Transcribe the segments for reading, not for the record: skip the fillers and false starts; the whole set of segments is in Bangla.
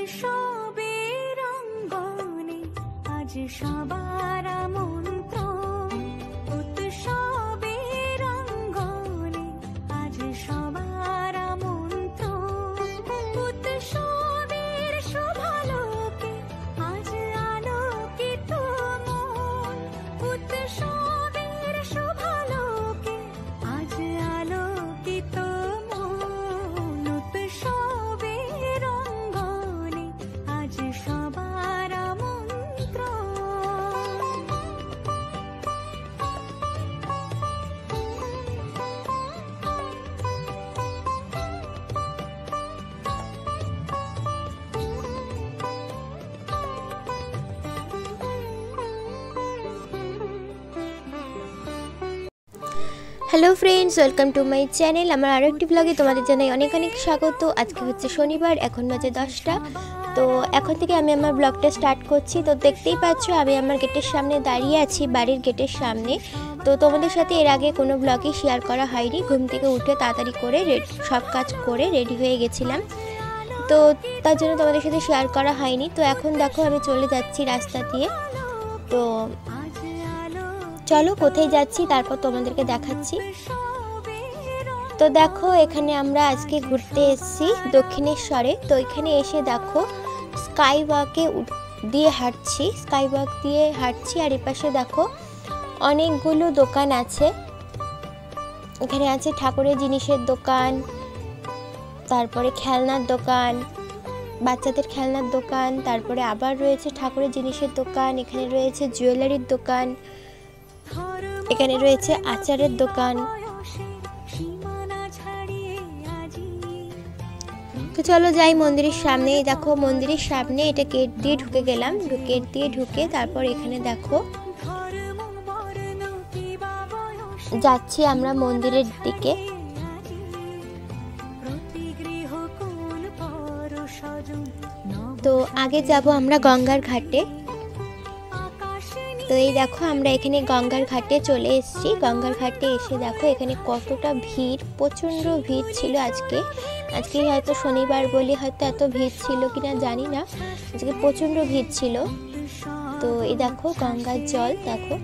উৎসবের অঙ্গনে আজ সবার আমন্ত্রণ, উৎসবের অঙ্গনে আজ সবার আমন্ত্রণ, উৎসবের শোভালোকে আজ আলোকিত মন, উৎসবের শোভালোকে আজ আলোকিত মন, উৎসবের অঙ্গনে আজ সবার আমন্ত্রণ। Hello friends, welcome to my channel. আমার আরও একটি ব্লগে তোমাদের জানাই অনেক অনেক স্বাগত। আজকে হচ্ছে শনিবার, এখন বাজে 10টা। তো এখন থেকে আমি আমার ব্লগটা স্টার্ট করছি। তো দেখতেই পাচ্ছ আমি আমার গেটের সামনে দাঁড়িয়ে আছি, বাড়ির গেটের সামনে। তো তোমাদের সাথে এর আগে কোনো ব্লগই শেয়ার করা হয়নি। ঘুম থেকে উঠে তাড়াতাড়ি করে সব কাজ করে রেডি হয়ে গেছিলাম, তো তার জন্য তোমাদের সাথে শেয়ার করা হয়নি। তো এখন দেখো আমি চলে যাচ্ছি রাস্তা দিয়ে। তো চলো কোথায় যাচ্ছি তারপর তোমাদেরকে দেখাচ্ছি। তো দেখো এখানে আমরা আজকে ঘুরতে এসেছি দক্ষিণেশ্বরে। তো এখানে এসে দেখো স্কাই ওয়াকে দিয়ে হাঁটছি, আর এপাশে দেখো অনেকগুলো দোকান আছে। এখানে আছে ঠাকুরের জিনিসের দোকান, তারপরে খেলনার দোকান, বাচ্চাদের খেলনার দোকান, তারপরে আবার রয়েছে ঠাকুরের জিনিসের দোকান, এখানে রয়েছে জুয়েলারির দোকান, এখানে রয়েছে আচারের দোকান। তো চলো যাই মন্দিরের সামনে। দেখো মন্দিরের সামনে এটা গেট দিয়ে ঢুকে গেলাম, গেট দিয়ে ঢুকে তারপর এখানে দেখো যাচ্ছি আমরা মন্দিরের দিকে। তো আগে যাব আমরা গঙ্গার ঘাটে। তো এই দেখো আমরা এখানে গঙ্গার ঘাটে চলে এসেছি। গঙ্গার ঘাটে এসে দেখো এখানে কতটা ভিড়, প্রচণ্ড ভিড় ছিল আজকে হয়তো শনিবার বলে হয়তো এত ভিড় ছিল কিনা জানি না, আজকে প্রচণ্ড ভিড় ছিল। তো এই দেখো গঙ্গার জল দেখো।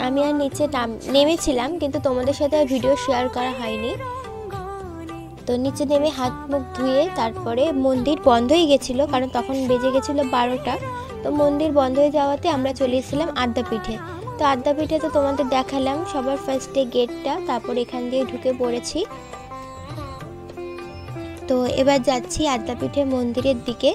আমি আর নিচে নেমেছিলাম, কিন্তু তোমাদের সাথে আর ভিডিও শেয়ার করা হয়নি। তো নিচে নেমে হাত মুখ ধুয়ে তারপরে মন্দির বন্ধ হয়ে গেছিলো, কারণ তখন বেজে গেছিলো 12টা। তো মন্দির বন্ধ হয়ে যাওয়াতে আমরা চলে এসেছিলাম আদ্যাপীঠে। তো আদ্যাপীঠে তো তোমাদের দেখালাম সবার ফার্স্টে গেটটা, তারপর এখান দিয়ে ঢুকে পড়েছি। তো এবার যাচ্ছি আদ্যাপীঠে মন্দিরের দিকে।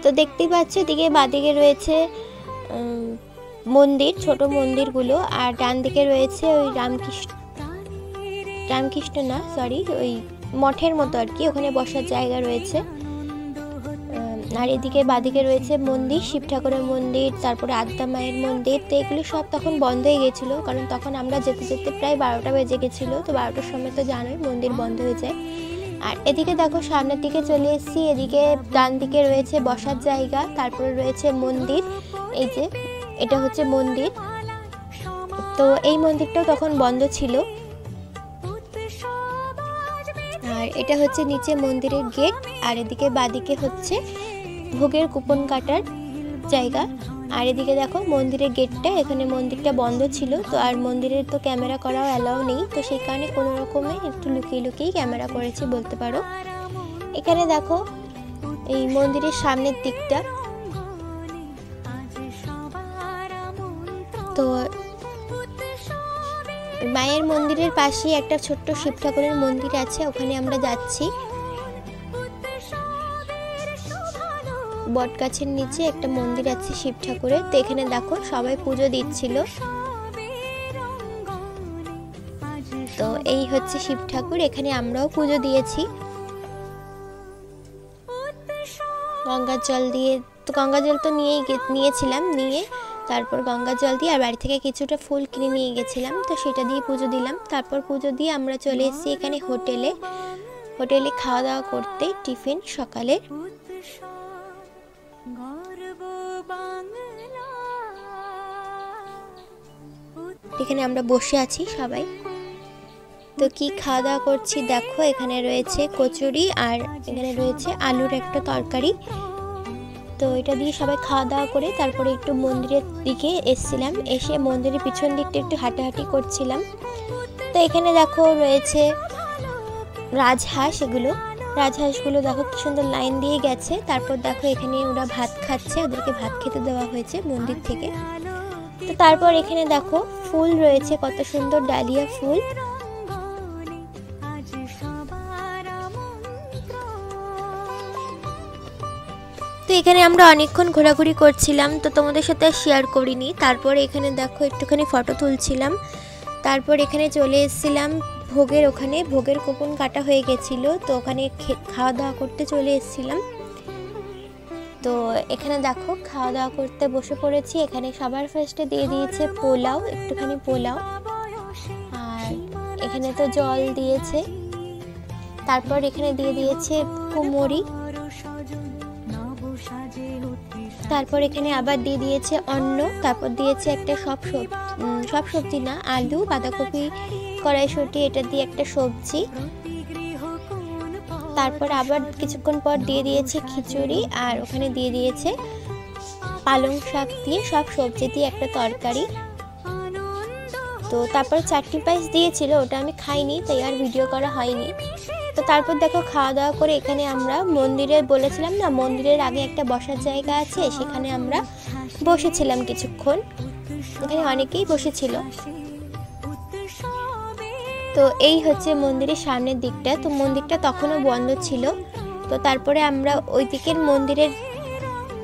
তো দেখতেই পাচ্ছ এদিকে বাঁদিকে রয়েছে মন্দির, ছোট মন্দিরগুলো, আর ডান দিকে রয়েছে ওই রামকৃষ্ণ না সরি ওই মঠের মতো আর কি, ওখানে বসার জায়গা রয়েছে। আর এদিকে বাঁদিকে রয়েছে মন্দির, শিব ঠাকুরের মন্দির, তারপরে আদ্যা মায়ের মন্দির। তো এগুলো সব তখন বন্ধ হয়ে গেছিলো, কারণ তখন আমরা যেতে যেতে প্রায় 12টা বেজে গেছিলো। তো 12টার সময় তো জানোই মন্দির বন্ধ হয়ে যায়। আর এদিকে দেখো সামনের দিকে চলে এসেছি, এদিকে ডান দিকে রয়েছে বসার জায়গা, তারপরে রয়েছে মন্দির। এই যে এটা হচ্ছে মন্দির। তো এই মন্দিরটাও তখন বন্ধ ছিল। আর এটা হচ্ছে নিচে মন্দিরের গেট, আর এদিকে বাঁদিকে হচ্ছে ভোগের কুপন কাটার জায়গা। আর এদিকে দেখো মন্দিরের গেটটা, এখানে মন্দিরটা বন্ধ ছিল। তো আর মন্দিরের তো ক্যামেরা করাও অ্যালাউ নেই, তো সেই কারণে কোনো রকমে একটু লুকিয়ে লুকিয়ে ক্যামেরা করেছি বলতে পারো। এখানে দেখো এই মন্দিরের সামনের দিকটা, তো মায়ের মন্দিরের পাশে একটা ছোট্ট শিব ঠাকুরের মন্দির আছে, ওখানে আমরা যাচ্ছি। বট গাছের নিচে একটা মন্দির আছে শিব ঠাকুরের। তো এখানে দেখো সবাই পুজো দিচ্ছিল। তো এই হচ্ছে শিব ঠাকুর, এখানে আমরাও পুজো দিয়েছি গঙ্গার জল দিয়ে। তো গঙ্গার জল তো নিয়েছিলাম, নিয়ে তারপর গঙ্গা জল দিয়ে আর বাড়ি থেকে কিছুটা ফুল কিনে নিয়ে গেছিলাম, তো সেটা দিয়ে পুজো দিলাম। তারপর পুজো দিয়ে আমরা চলে এসেছি এখানে হোটেলে খাওয়া দাওয়া করতে, টিফিন সকালের। এখানে আমরা বসে আছি সবাই। তো কি খাওয়া দাওয়া করছি দেখো, এখানে রয়েছে কচুরি আর এখানে রয়েছে আলুর একটা তরকারি। তো এটা দিয়ে সবাই খাওয়া দাওয়া করে তারপরে একটু মন্দিরের দিকে এসেছিলাম, এসে মন্দিরের পিছন দিকটা একটু হাঁটাহাঁটি করছিলাম। তো এখানে দেখো রয়েছে রাজহাঁস, রাজহাঁসগুলো দেখো কি সুন্দর লাইন দিয়ে গেছে। তারপর দেখো এখানে ওরা ভাত খাচ্ছে, ওদেরকে ভাত খেতে দেওয়া হয়েছে মন্দির থেকে। তো তারপর এখানে দেখো ফুল রয়েছে, কত সুন্দর ডালিয়া ফুল। তো এখানে আমরা অনেকক্ষণ ঘোরাঘুরি করছিলাম, তো তোমাদের সাথে শেয়ার করিনি। তারপর এখানে দেখো একটুখানি ফটো তুলছিলাম। তারপর এখানে চলে এসেছিলাম ভোগের ওখানে, ভোগের কুপন কাটা হয়ে গেছিলো, তো ওখানে খাওয়া দাওয়া করতে চলে এসেছিলাম। তো এখানে দেখো খাওয়া দাওয়া করতে বসে পড়েছি। এখানে সবার ফার্স্টে দিয়ে দিয়েছে পোলাও, একটুখানি পোলাও, আর এখানে তো জল দিয়েছে। তারপর এখানে দিয়ে দিয়েছে কুমড়ি, তারপর এখানে আবার দিয়ে দিয়েছে অন্ন, তারপর দিয়েছে একটা সব সবজি না, আলু, বাঁধাকপি, কড়াইশুঁটি, এটা দিয়ে একটা সবজি। তারপর আবার কিছুক্ষণ পর দিয়ে দিয়েছে খিচুড়ি, আর ওখানে দিয়ে দিয়েছে পালং শাক দিয়ে সব সবজি দিয়ে একটা তরকারি। তো তারপর চাটনি পায়েস দিয়েছিল, ওটা আমি খাইনি, তাই আর ভিডিও করা হয়নি। তো তারপর দেখো খাওয়া দাওয়া করে এখানে আমরা মন্দিরে, বলেছিলাম না মন্দিরের আগে একটা বসার জায়গা আছে, সেখানে আমরা বসেছিলাম কিছুক্ষণ। এখানে অনেকেই বসেছিল। তো এই হচ্ছে মন্দিরের সামনের দিকটা। তো মন্দিরটা তখনও বন্ধ ছিল। তো তারপরে আমরা ওই দিকের মন্দিরের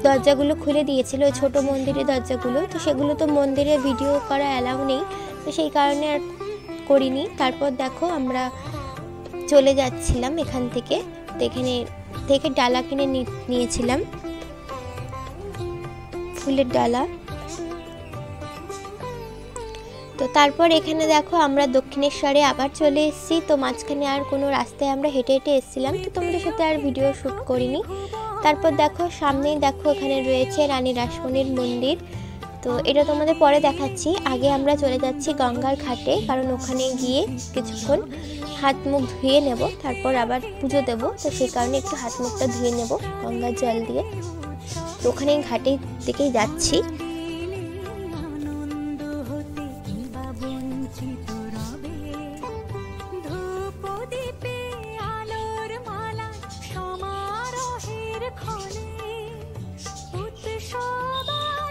দরজাগুলো খুলে দিয়েছিল, ওই ছোটো মন্দিরের দরজাগুলো। তো সেগুলো তো মন্দিরে ভিডিও করা অ্যালাউ নেই, তো সেই কারণে আর করিনি। তারপর দেখো আমরা চলে যাচ্ছিলাম এখান থেকে। তো এখানে থেকে ডালা কিনে নিয়েছিলাম, ফুলের ডালা। তো তারপর এখানে দেখো আমরা দক্ষিণেশ্বরে আবার চলে এসেছি। তো মাঝখানে আর কোনো রাস্তায় আমরা হেঁটে হেঁটে এসেছিলাম, তো তোমাদের সাথে আর ভিডিও শ্যুট করিনি। তারপর দেখো সামনেই দেখো এখানে রয়েছে রানী রাসমণির মন্দির। তো এটা তোমাদের পরে দেখাচ্ছি, আগে আমরা চলে যাচ্ছি গঙ্গার ঘাটে, কারণ ওখানে গিয়ে কিছুক্ষণ হাত মুখ ধুয়ে নেব, তারপর আবার পুজো দেব। তো সেই কারণে একটু হাত মুখটা ধুয়ে নেব গঙ্গার জল দিয়ে। তো ওখানে ঘাটের দিকেই যাচ্ছি।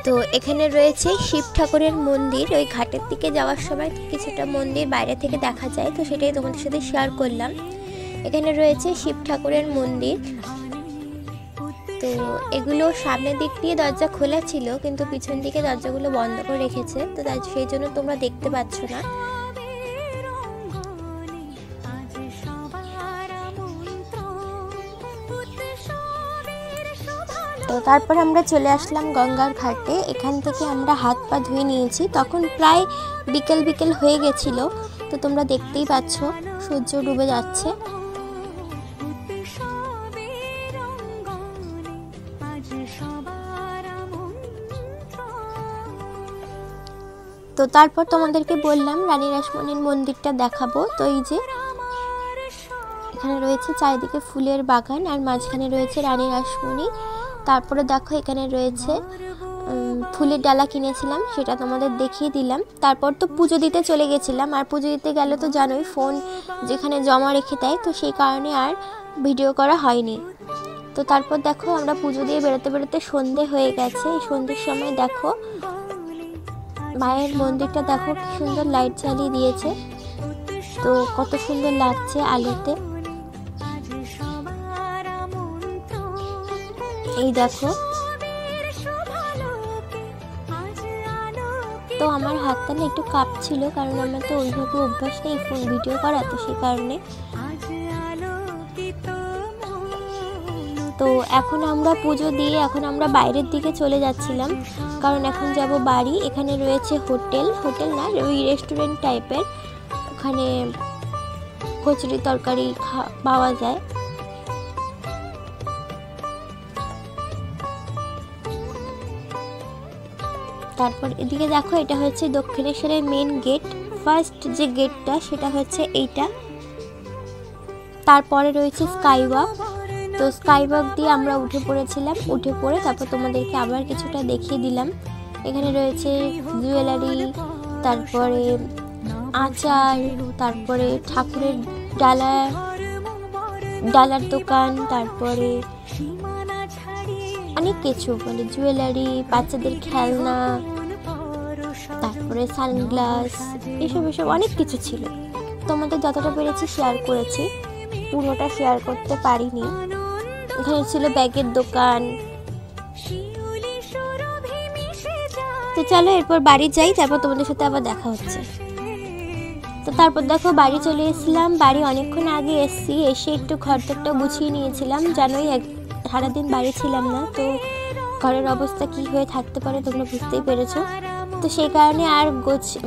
তো এখানে রয়েছে শিব ঠাকুরের মন্দির, ওই ঘাটের দিকে যাওয়ার সময় কিছুটা মন্দির বাইরে থেকে দেখা যায়, তো সেটাই তোমাদের সাথে শেয়ার করলাম। এখানে রয়েছে শিব ঠাকুরের মন্দির। তো এগুলো সামনের দিক দিয়ে দরজা খোলা ছিল, কিন্তু পিছন দিকে দরজাগুলো বন্ধ করে রেখেছে, তো তাই সেই জন্য তোমরা দেখতে পাচ্ছ না। তো তারপর আমরা চলে আসলাম গঙ্গার ঘাটে। এখান থেকে আমরা হাত পা ধুয়ে নিয়েছি, তখন প্রায় বিকেল বিকেল হয়ে গেছিল। তো তোমরা দেখতেই পাচ্ছ সূর্য ডুবে যাচ্ছে। তো তারপর তোমাদেরকে বললাম রানী রাসমণির মন্দিরটা দেখাবো। তো এই যে এখানে রয়েছে চারিদিকে ফুলের বাগান, আর মাঝখানে রয়েছে রানী রাসমণি। তারপরে দেখো এখানে রয়েছে ফুলের ডালা কিনেছিলাম, সেটা তোমাদের দেখিয়ে দিলাম। তারপর তো পুজো দিতে চলে গেছিলাম, আর পুজো দিতে গেলে তো জানোই ফোন যেখানে জমা রেখে দেয়, তো সেই কারণে আর ভিডিও করা হয়নি। তো তারপর দেখো আমরা পুজো দিয়ে বেরোতে বেরোতে সন্ধে হয়ে গেছে। এই সন্ধ্যের সময় দেখো মায়ের মন্দিরটা দেখো কি সুন্দর লাইট জ্বালিয়ে দিয়েছে, তো কত সুন্দর লাগছে আলোতে। এই দেখো, তো আমার হাতটা না একটু কাঁপছিল, কারণ আমার তো ওইভাবে অভ্যাস নেই ফোন ভিডিও করা, তো সেই কারণে। তো এখন আমরা পুজো দিয়ে এখন আমরা বাইরের দিকে চলে যাচ্ছিলাম, কারণ এখন যাব বাড়ি। এখানে রয়েছে হোটেল না, ওই রেস্টুরেন্ট টাইপের, ওখানে কচুরি তরকারি পাওয়া যায়। তারপর এদিকে দেখো এটা হচ্ছে দক্ষিণেশ্বরের মেন গেট, ফার্স্ট যে গেটটা সেটা হচ্ছে এইটা। তারপরে রয়েছে স্কাই ওয়াক, তো স্কাই ওয়াক দিয়ে আমরা উঠে পড়েছিলাম, উঠে পড়ে তারপর তোমাদেরকে আবার কিছুটা দেখিয়ে দিলাম। এখানে রয়েছে জুয়েলারি, তারপরে আচার, তারপরে ঠাকুরের ডালার দোকান, তারপরে অনেক কিছু মানে জুয়েলারি, বাচ্চাদের খেলনা, তারপরে সানগ্লাস, এসব অনেক কিছু ছিল। তোমাদের যতটা পেরেছি শেয়ার করেছি, পুরোটা শেয়ার করতে পারিনি। এখানে ছিল ব্যাগের দোকান। তো চলো এরপর বাড়ি যাই, তারপর তোমাদের সাথে আবার দেখা হচ্ছে। তো তারপর দেখো বাড়ি চলে এসেছিলাম। বাড়ি অনেকক্ষণ আগে এসেছি, এসে একটু ঘরটা গুছিয়ে নিয়েছিলাম। জানোই সারাদিন বাড়ি ছিলাম না, তো ঘরের অবস্থা কি হয়ে থাকতে পারে তোমরা বুঝতেই পেরেছো। তো সেই কারণে আর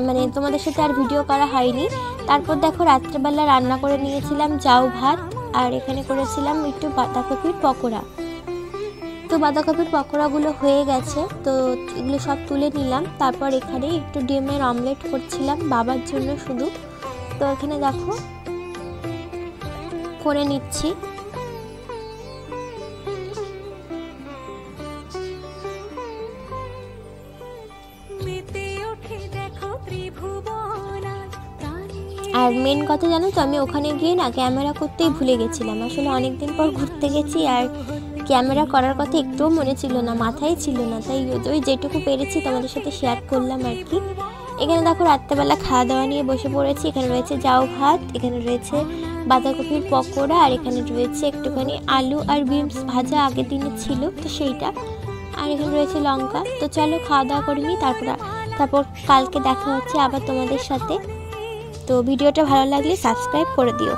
মানে তোমাদের সাথে আর ভিডিও করা হয়নি। তারপর দেখো রাত্রেবেলা রান্না করে নিয়েছিলাম জাউ ভাত, আর এখানে করেছিলাম একটু বাঁধাকপির পকোড়া। তো বাঁধাকপির পকোড়াগুলো হয়ে গেছে, তো এগুলো সব তুলে নিলাম। তারপর এখানে একটু ডিমের অমলেট করছিলাম বাবার জন্য শুধু। তো এখানে দেখো করে নিচ্ছি। আর মেন কথা জানো তো, আমি ওখানে গিয়ে না ক্যামেরা করতেই ভুলে গেছিলাম। আসলে অনেকদিন পর ঘুরতে গেছি, আর ক্যামেরা করার কথা একটুও মনে ছিল না, মাথায় ছিল না। তাই ওই যেটুকু পেরেছি তোমাদের সাথে শেয়ার করলাম আর কি। এখানে দেখো রাত্রেবেলা খাওয়া দাওয়া নিয়ে বসে পড়েছি। এখানে রয়েছে জাউ ভাত, এখানে রয়েছে বাঁধাকপির পকোড়া, আর এখানে রয়েছে একটুখানি আলু আর বিনস ভাজা আগের দিনে ছিল তো সেইটা, আর এখানে রয়েছে লঙ্কা। তো চলো খাওয়া দাওয়া করে নিই, তারপর কালকে দেখা হচ্ছে আবার তোমাদের সাথে। তো ভিডিওটা ভালো লাগলে সাবস্ক্রাইব করে দিও।